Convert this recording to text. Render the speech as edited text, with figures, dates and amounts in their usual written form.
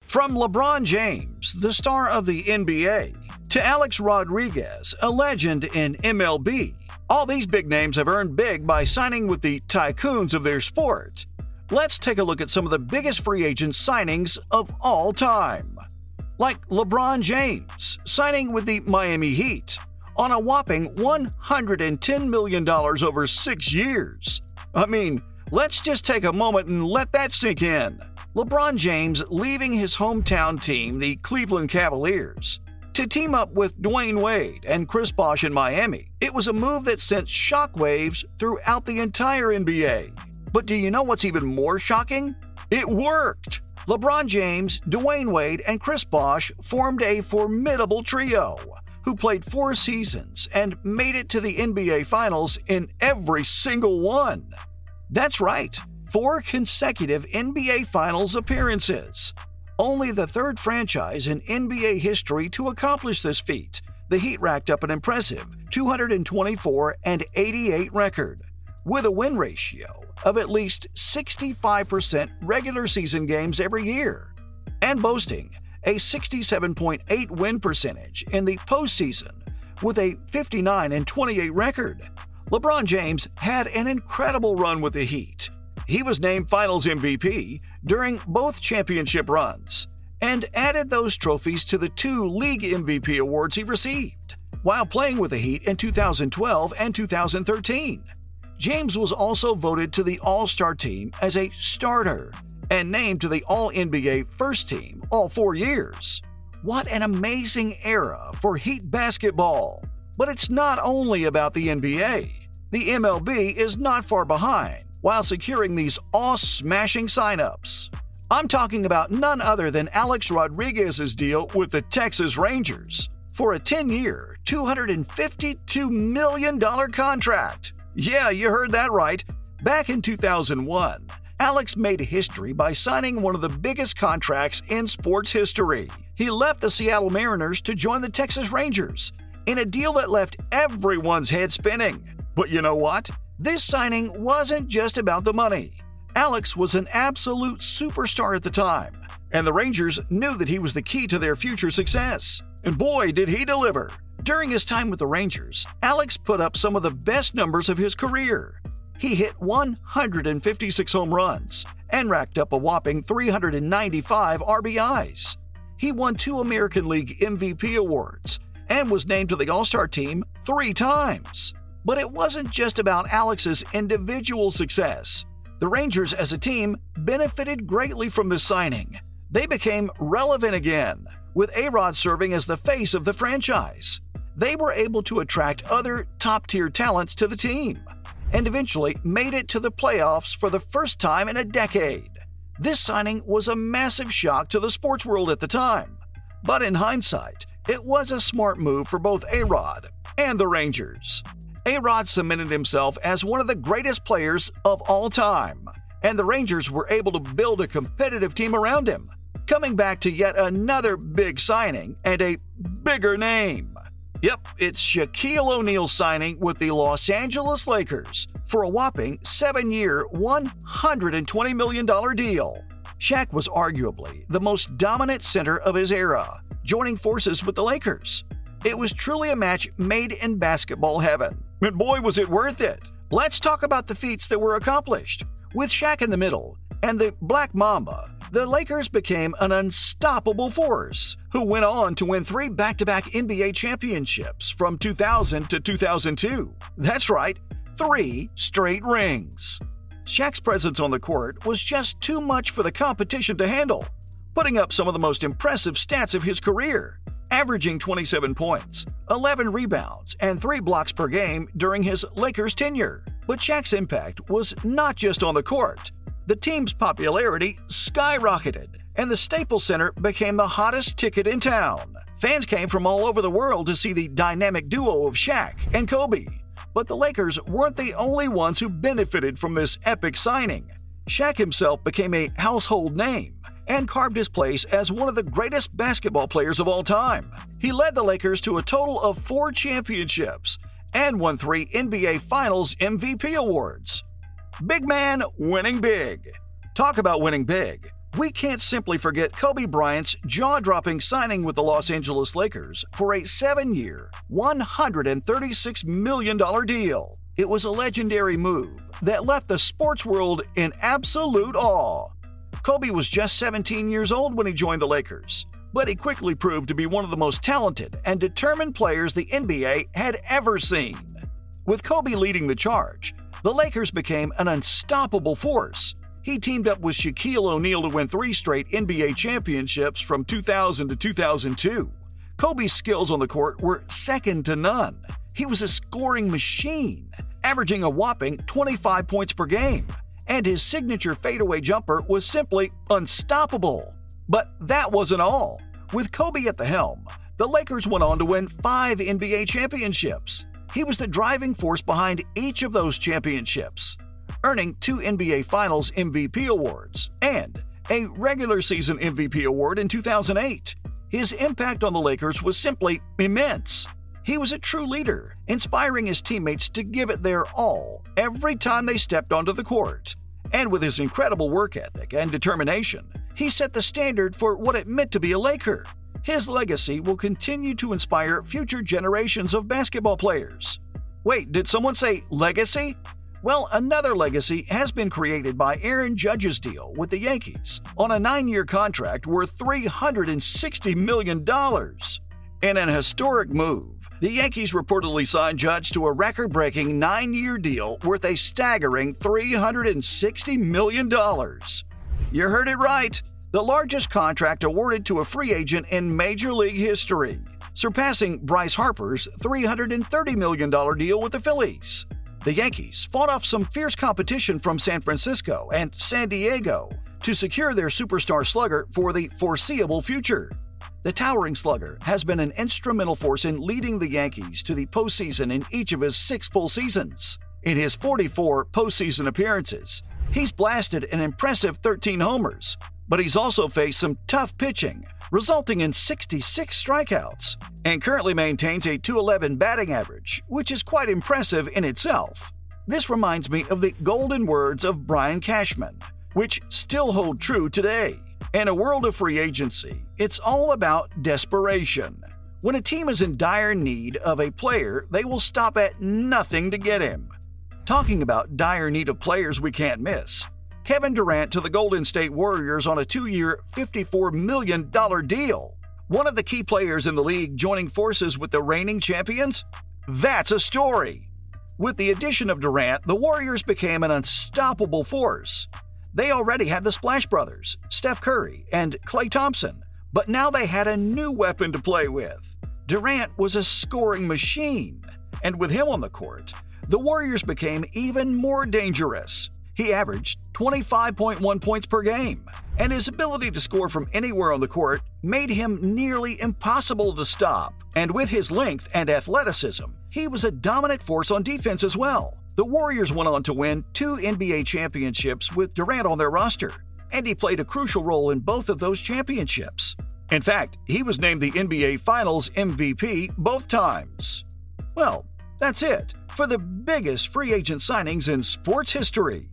From LeBron James, the star of the NBA, to Alex Rodriguez, a legend in MLB, all these big names have earned big by signing with the tycoons of their sport. Let's take a look at some of the biggest free agent signings of all time. Like LeBron James, signing with the Miami Heat on a whopping $110 million over 6 years. I mean, let's just take a moment and let that sink in. LeBron James leaving his hometown team, the Cleveland Cavaliers, to team up with Dwayne Wade and Chris Bosh in Miami. It was a move that sent shockwaves throughout the entire NBA. But do you know what's even more shocking? It worked! LeBron James, Dwayne Wade, and Chris Bosh formed a formidable trio who played 4 seasons and made it to the NBA Finals in every single one. That's right, 4 consecutive NBA Finals appearances. Only the third franchise in NBA history to accomplish this feat. The Heat racked up an impressive 224-88 record, with a win ratio of at least 65% regular season games every year, and boasting a 67.8 win percentage in the postseason with a 59-28 record. LeBron James had an incredible run with the Heat. He was named Finals MVP during both championship runs and added those trophies to the 2 league MVP awards he received while playing with the Heat in 2012 and 2013. James was also voted to the All-Star team as a starter and named to the All-NBA First Team all 4 years. What an amazing era for Heat basketball! But it's not only about the NBA. The MLB is not far behind while securing these awe-smashing signups. I'm talking about none other than Alex Rodriguez's deal with the Texas Rangers for a 10-year, $252 million contract. Yeah, you heard that right. Back in 2001, Alex made history by signing one of the biggest contracts in sports history. He left the Seattle Mariners to join the Texas Rangers in a deal that left everyone's head spinning. But you know what? This signing wasn't just about the money. Alex was an absolute superstar at the time, and the Rangers knew that he was the key to their future success. And boy, did he deliver! During his time with the Rangers, Alex put up some of the best numbers of his career. He hit 156 home runs and racked up a whopping 395 RBIs. He won 2 American League MVP awards and was named to the All-Star team 3 times. But it wasn't just about Alex's individual success. The Rangers as a team benefited greatly from this signing. They became relevant again, with A-Rod serving as the face of the franchise. They were able to attract other top-tier talents to the team, and eventually made it to the playoffs for the first time in a decade. This signing was a massive shock to the sports world at the time, but in hindsight, it was a smart move for both A-Rod and the Rangers. A-Rod cemented himself as one of the greatest players of all time, and the Rangers were able to build a competitive team around him, coming back to yet another big signing and a bigger name. Yep, it's Shaquille O'Neal signing with the Los Angeles Lakers for a whopping 7-year, $120 million deal. Shaq was arguably the most dominant center of his era, joining forces with the Lakers. It was truly a match made in basketball heaven. And boy, was it worth it! Let's talk about the feats that were accomplished. With Shaq in the middle and the Black Mamba, the Lakers became an unstoppable force, who went on to win 3 back-to-back NBA championships from 2000 to 2002. That's right, 3 straight rings. Shaq's presence on the court was just too much for the competition to handle, putting up some of the most impressive stats of his career, averaging 27 points, 11 rebounds, and 3 blocks per game during his Lakers tenure. But Shaq's impact was not just on the court. The team's popularity skyrocketed, and the Staples Center became the hottest ticket in town. Fans came from all over the world to see the dynamic duo of Shaq and Kobe. But the Lakers weren't the only ones who benefited from this epic signing. Shaq himself became a household name and carved his place as one of the greatest basketball players of all time. He led the Lakers to a total of 4 championships and won 3 NBA Finals MVP awards. Big man winning big. Talk about winning big. We can't simply forget Kobe Bryant's jaw-dropping signing with the Los Angeles Lakers for a 7-year, $136 million deal. It was a legendary move that left the sports world in absolute awe. Kobe was just 17 years old when he joined the Lakers, but he quickly proved to be one of the most talented and determined players the NBA had ever seen. With Kobe leading the charge, the Lakers became an unstoppable force. He teamed up with Shaquille O'Neal to win 3 straight NBA championships from 2000 to 2002. Kobe's skills on the court were second to none. He was a scoring machine, averaging a whopping 25 points per game, and his signature fadeaway jumper was simply unstoppable. But that wasn't all. With Kobe at the helm, the Lakers went on to win 5 NBA championships. He was the driving force behind each of those championships, earning 2 NBA Finals MVP awards and a regular season MVP award in 2008. His impact on the Lakers was simply immense. He was a true leader, inspiring his teammates to give it their all every time they stepped onto the court. And with his incredible work ethic and determination, he set the standard for what it meant to be a Laker. His legacy will continue to inspire future generations of basketball players. Wait, did someone say legacy? Well, another legacy has been created by Aaron Judge's deal with the Yankees on a 9-year contract worth $360 million. In an historic move, the Yankees reportedly signed Judge to a record-breaking 9-year deal worth a staggering $360 million. You heard it right, the largest contract awarded to a free agent in Major League history, surpassing Bryce Harper's $330 million deal with the Phillies. The Yankees fought off some fierce competition from San Francisco and San Diego to secure their superstar slugger for the foreseeable future. The towering slugger has been an instrumental force in leading the Yankees to the postseason in each of his 6 full seasons. In his 44 postseason appearances, he's blasted an impressive 13 homers, but he's also faced some tough pitching, resulting in 66 strikeouts, and currently maintains a .211 batting average, which is quite impressive in itself. This reminds me of the golden words of Brian Cashman, which still hold true today. In a world of free agency, it's all about desperation. When a team is in dire need of a player, they will stop at nothing to get him. Talking about dire need of players we can't miss, Kevin Durant to the Golden State Warriors on a 2-year, $54 million deal. One of the key players in the league joining forces with the reigning champions? That's a story! With the addition of Durant, the Warriors became an unstoppable force. They already had the Splash Brothers, Steph Curry, and Klay Thompson, but now they had a new weapon to play with. Durant was a scoring machine, and with him on the court, the Warriors became even more dangerous. He averaged 25.1 points per game, and his ability to score from anywhere on the court made him nearly impossible to stop. And with his length and athleticism, he was a dominant force on defense as well. The Warriors went on to win 2 NBA championships with Durant on their roster, and he played a crucial role in both of those championships. In fact, he was named the NBA Finals MVP both times. Well, that's it for the biggest free agent signings in sports history.